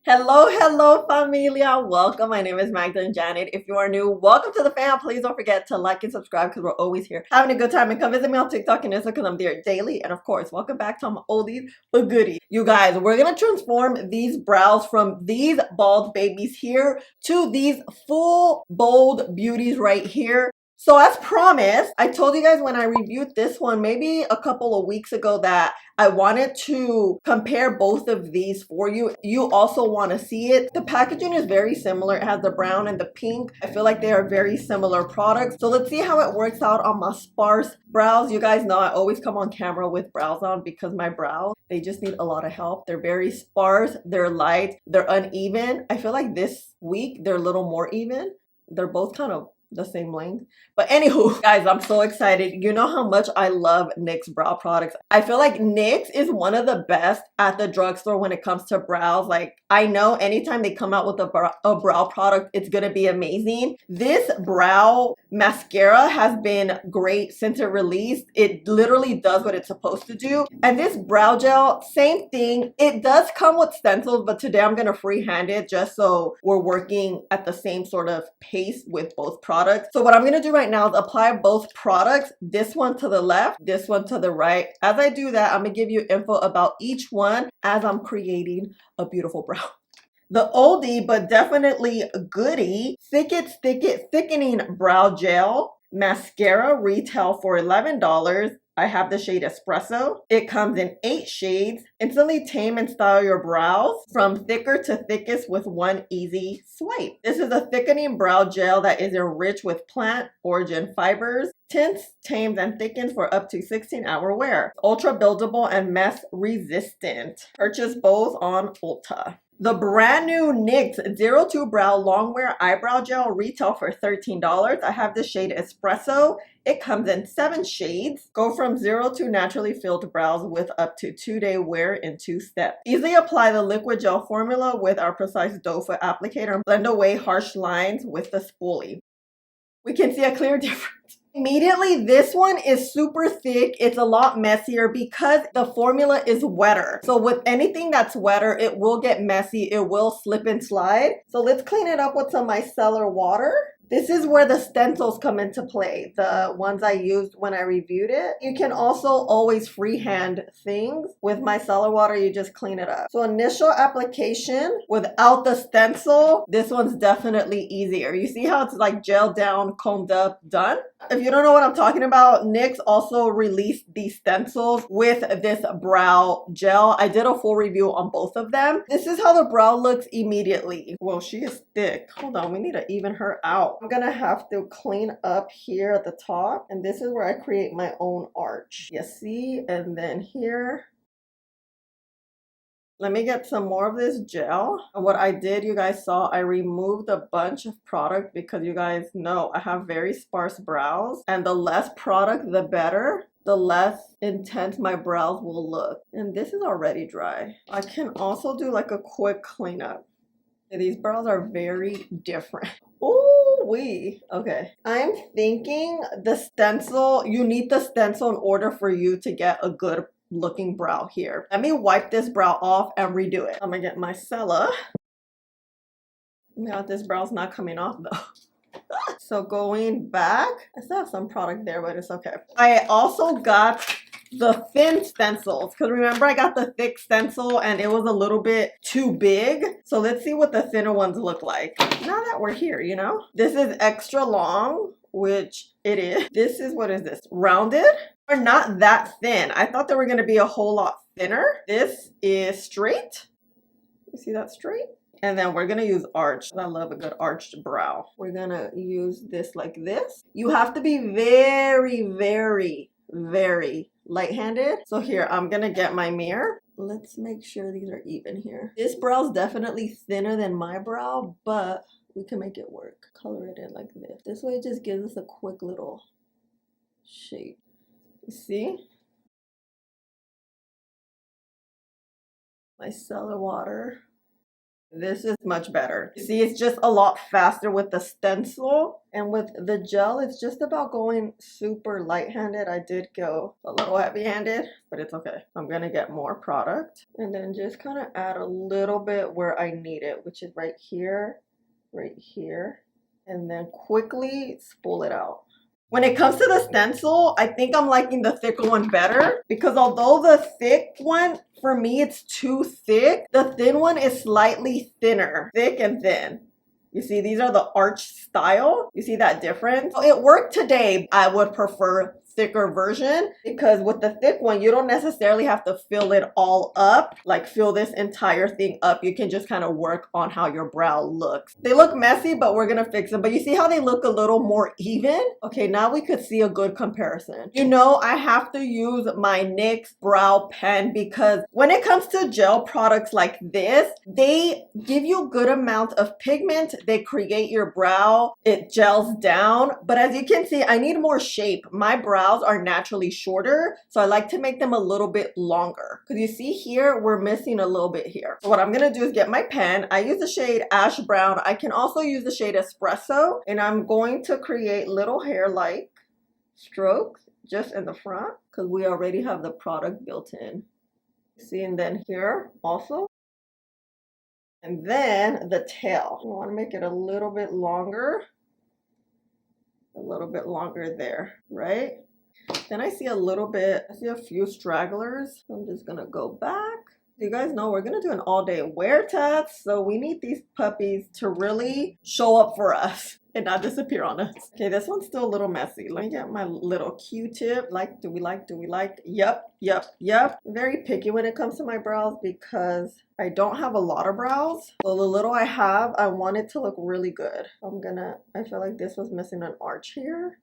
Hello, familia. Welcome. My name is Magda and Janet. If you are new, welcome to the fam. Please don't forget to like and subscribe because we're always here having a good time. And come visit me on TikTok and Instagram because I'm there daily. And of course, welcome back to my oldies but goodies. You guys, we're going to transform these brows from these bald babies here to these full bold beauties right here. So as promised, I told you guys when I reviewed this one maybe a couple of weeks ago that I wanted to compare both of these for you. You also want to see it. The packaging is very similar. It has the brown and the pink. I feel like they are very similar products. So let's see how it works out on my sparse brows. You guys know I always come on camera with brows on because my brows, they just need a lot of help. They're very sparse. They're light. They're uneven. I feel like this week they're a little more even. They're both kind of the same length. But anywho, guys, I'm so excited. You know how much I love NYX brow products. I feel like NYX is one of the best at the drugstore when it comes to brows. Like, I know anytime they come out with a brow product, it's gonna be amazing. This brow mascara has been great since it released. It literally does what it's supposed to do. And this brow gel, same thing. It does come with stencils, but today I'm gonna freehand it just so we're working at the same sort of pace with both products. So what I'm gonna do right now is apply both products, this one to the left, this one to the right. As I do that, I'm gonna give you info about each one as I'm creating a beautiful brow. The oldie, but definitely goodie, Thickening Brow Gel Mascara retail for $11. I have the shade Espresso. It comes in 8 shades. Instantly tame and style your brows from thicker to thickest with one easy swipe. This is a thickening brow gel that is enriched with plant origin fibers, tints, tames, and thickens for up to 16-hour wear. Ultra buildable and mess resistant. Purchase both on Ulta. The brand new NYX 02 Brow Longwear Eyebrow Gel retail for $13. I have the shade Espresso. It comes in 7 shades. Go from 0 to naturally filled brows with up to 2-day wear in 2 steps. Easily apply the liquid gel formula with our precise doe foot applicator and blend away harsh lines with the spoolie. We can see a clear difference. Immediately, this one is super thick. It's a lot messier because the formula is wetter. So with anything that's wetter, it will get messy. It will slip and slide. So let's clean it up with some micellar water. This is where the stencils come into play, the ones I used when I reviewed it. You can also always freehand things. With micellar water, you just clean it up. So initial application without the stencil, this one's definitely easier. You see how it's like gelled down, combed up, done? If you don't know what I'm talking about, NYX also released these stencils with this brow gel. I did a full review on both of them. This is how the brow looks immediately. Well, she is thick. Hold on, we need to even her out. I'm gonna have to clean up here at the top, and this is where I create my own arch. You see? And then here. Let me get some more of this gel. And what I did, you guys saw, I removed a bunch of product because you guys know I have very sparse brows, and the less product, the better. The less intense my brows will look. And this is already dry. I can also do like a quick cleanup. These brows are very different. Ooh-wee. Okay. I'm thinking the stencil, you need the stencil in order for you to get a good looking brow here. Let me wipe this brow off and redo it. I'm gonna get my micellar. Yeah, this brow's not coming off though. So going back, I still have some product there, but it's okay. I also got the thin stencils because remember I got the thick stencil and it was a little bit too big. So let's see what the thinner ones look like now that we're here, you know. This is extra long, which it is. This is, what is this, rounded? Or not that thin. I thought they were going to be a whole lot thinner. This is straight. You see that straight? And then we're gonna use arch. I love a good arched brow. We're gonna use this like this. You have to be very, very, very light-handed. So here, I'm gonna get my mirror. Let's make sure these are even here. This brow's definitely thinner than my brow, but we can make it work. Color it in like this. This way it just gives us a quick little shape. You see? Micellar water. This is much better. See, it's just a lot faster with the stencil, and with the gel, it's just about going super light-handed. I did go a little heavy-handed, but it's okay. I'm gonna get more product and then just kind of add a little bit where I need it, which is right here, and then quickly spool it out. When it comes to the stencil, I think I'm liking the thicker one better, because although the thick one, for me, it's too thick, the thin one is slightly thinner. Thick and thin. You see, these are the arch style. You see that difference? So it worked today. I would prefer thicker version, because with the thick one, you don't necessarily have to fill it all up, like fill this entire thing up. You can just kind of work on how your brow looks. They look messy, but we're gonna fix them. But you see how they look a little more even? Okay, now we could see a good comparison. You know, I have to use my NYX brow pen, because when it comes to gel products like this, they give you a good amount of pigment. They create your brow, it gels down. But as you can see, I need more shape. My brows are naturally shorter, so I like to make them a little bit longer, because you see here we're missing a little bit here. So what I'm gonna do is get my pen. I use the shade Ash Brown. I can also use the shade Espresso, and I'm going to create little hair-like strokes just in the front, because we already have the product built in. See, and then here also. And then the tail. I want to make it a little bit longer there, right? Then I see a few stragglers. I'm just gonna go back. You guys know we're gonna do an all-day wear test, so we need these puppies to really show up for us and not disappear on us. Okay, this one's still a little messy. Let me get my little Q-tip. Do we like? Yep. Very picky when it comes to my brows, because I don't have a lot of brows. So the little I have, I want it to look really good. I feel like this was missing an arch here.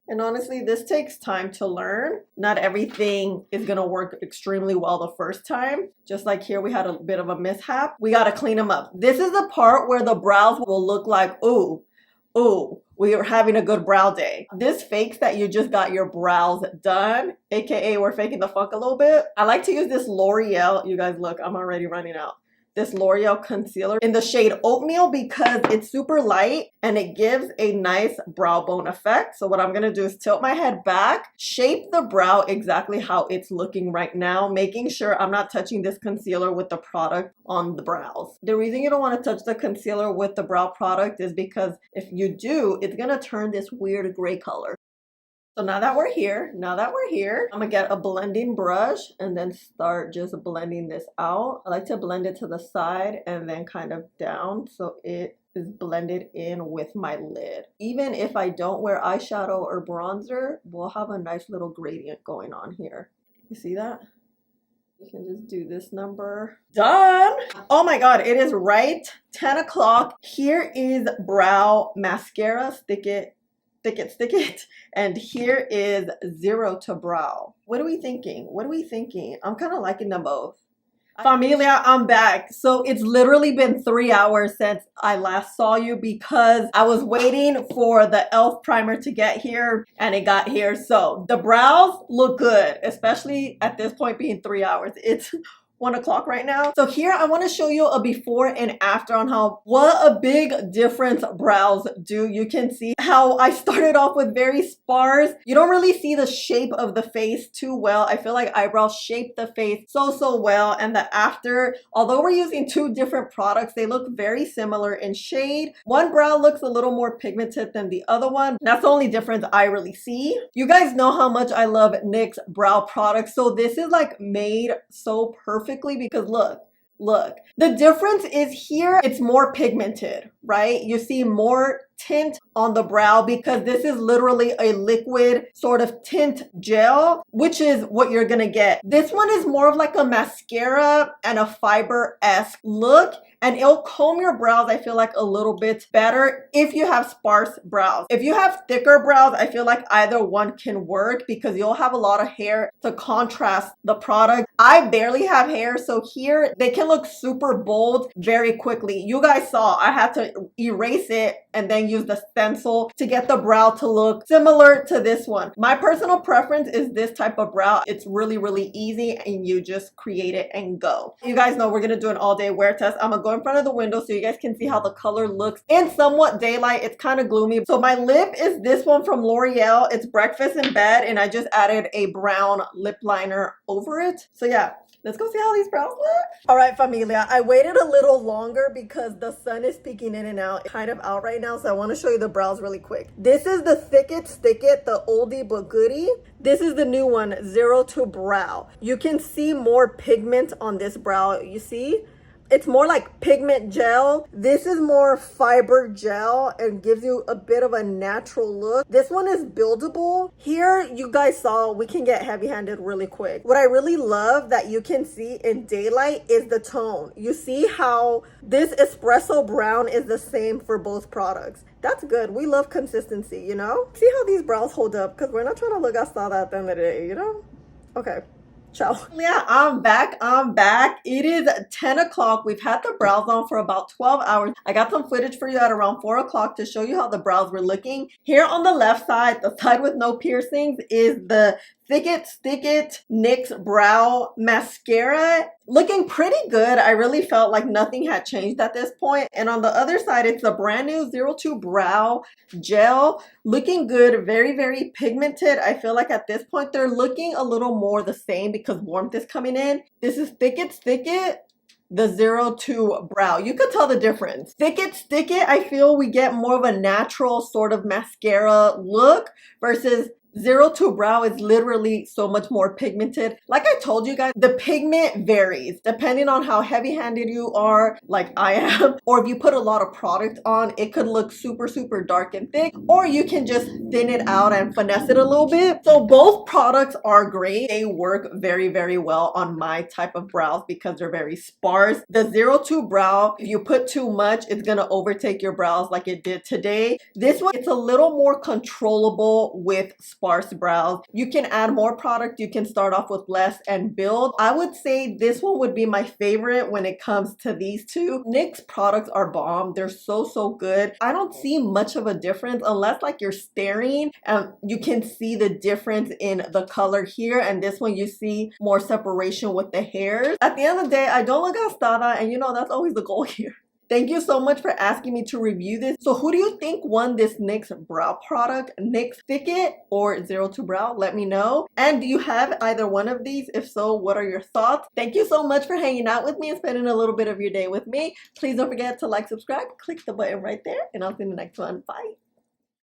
And honestly, this takes time to learn. Not everything is gonna work extremely well the first time. Just like here, we had a bit of a mishap. We gotta clean them up. This is the part where the brows will look like, ooh, we are having a good brow day. This fakes that you just got your brows done, AKA we're faking the funk a little bit. I like to use this L'Oreal. You guys look, I'm already running out. This L'Oreal concealer in the shade Oatmeal, because it's super light and it gives a nice brow bone effect. So what I'm gonna do is tilt my head back, shape the brow exactly how it's looking right now, making sure I'm not touching this concealer with the product on the brows. The reason you don't want to touch the concealer with the brow product is because if you do, it's gonna turn this weird gray color. So now that we're here, I'm gonna get a blending brush and then start just blending this out. I like to blend it to the side and then kind of down so it is blended in with my lid. Even if I don't wear eyeshadow or bronzer, we'll have a nice little gradient going on here. You see that? You can just do this number. Done! Oh my god, it is right 10 o'clock. Here is brow mascara. Stick it. And here is Zero to Brow. What are we thinking? I'm kind of liking them both. Familia, I'm back. So it's literally been 3 hours since I last saw you, because I was waiting for the e.l.f. primer to get here, and it got here. So the brows look good, especially at this point being 3 hours. It's 1 o'clock right now. So here I want to show you a before and after on what a big difference brows do. You can see how I started off with very sparse. You don't really see the shape of the face too well. I feel like eyebrows shape the face so well, and the after, although we're using two different products, they look very similar in shade. One brow looks a little more pigmented than the other one. That's the only difference I really see. You guys know how much I love NYX brow products, so this is like made so perfectly, because look, the difference is here it's more pigmented, right? You see more tint on the brow, because this is literally a liquid sort of tint gel, which is what you're gonna get. This one is more of like a mascara and a fiber-esque look, and it'll comb your brows, I feel like, a little bit better if you have sparse brows. If you have thicker brows, I feel like either one can work, because you'll have a lot of hair to contrast the product. I barely have hair, so here they can look super bold very quickly. You guys saw I had to erase it and then then use the stencil to get the brow to look similar to this one. My personal preference is this type of brow. It's really, really easy and you just create it and go. You guys know we're gonna do an all day wear test. I'm gonna go in front of the window so you guys can see how the color looks in somewhat daylight. It's kind of gloomy. So my lip is this one from L'Oreal. It's Breakfast in Bed, and I just added a brown lip liner over it. So yeah, let's go see how these brows look. All right, familia, I waited a little longer because the sun is peeking in and out, kind of out right now, so I want to show you the brows really quick. This is the Thick It, Stick It, the oldie but goodie. This is the new one, 02 Brow. You can see more pigment on this brow, you see? It's more like pigment gel. This is more fiber gel and gives you a bit of a natural look. This one is buildable. Here, you guys saw, we can get heavy-handed really quick. What I really love that you can see in daylight is the tone. You see how this espresso brown is the same for both products. That's good. We love consistency, you know? See how these brows hold up? Because we're not trying to look outside at the end of the day, you know? Okay. Ciao. Yeah, I'm back. It is 10 o'clock. We've had the brows on for about 12 hours. I got some footage for you at around 4 o'clock to show you how the brows were looking. Here on the left side, the side with no piercings, is the Thick It, Stick It NYX Brow Mascara. Looking pretty good. I really felt like nothing had changed at this point. And on the other side, it's the brand new 02 Brow Gel. Looking good. Very, very pigmented. I feel like at this point, they're looking a little more the same because warmth is coming in. This is Thick It, Stick It, the 02 Brow. You could tell the difference. Thick It, Stick It, I feel we get more of a natural sort of mascara look versus 02 Brow is literally so much more pigmented. Like I told you guys, the pigment varies depending on how heavy-handed you are, like I am, or if you put a lot of product on, it could look super, super dark and thick, or you can just thin it out and finesse it a little bit. So both products are great. They work very, very well on my type of brows because they're very sparse. The 02 Brow, if you put too much, it's gonna overtake your brows like it did today. This one, it's a little more controllable with sparse brows. You can add more product, you can start off with less and build. I would say this one would be my favorite when it comes to these two. NYX products are bomb. They're so, so good. I don't see much of a difference unless like you're staring and you can see the difference in the color here, and this one you see more separation with the hairs. At the end of the day, I don't look gastada, and you know that's always the goal here. Thank you so much for asking me to review this. So who do you think won this NYX brow product? NYX Thick It or 02 Brow? Let me know. And do you have either one of these? If so, what are your thoughts? Thank you so much for hanging out with me and spending a little bit of your day with me. Please don't forget to like, subscribe, click the button right there, and I'll see you in the next one. Bye.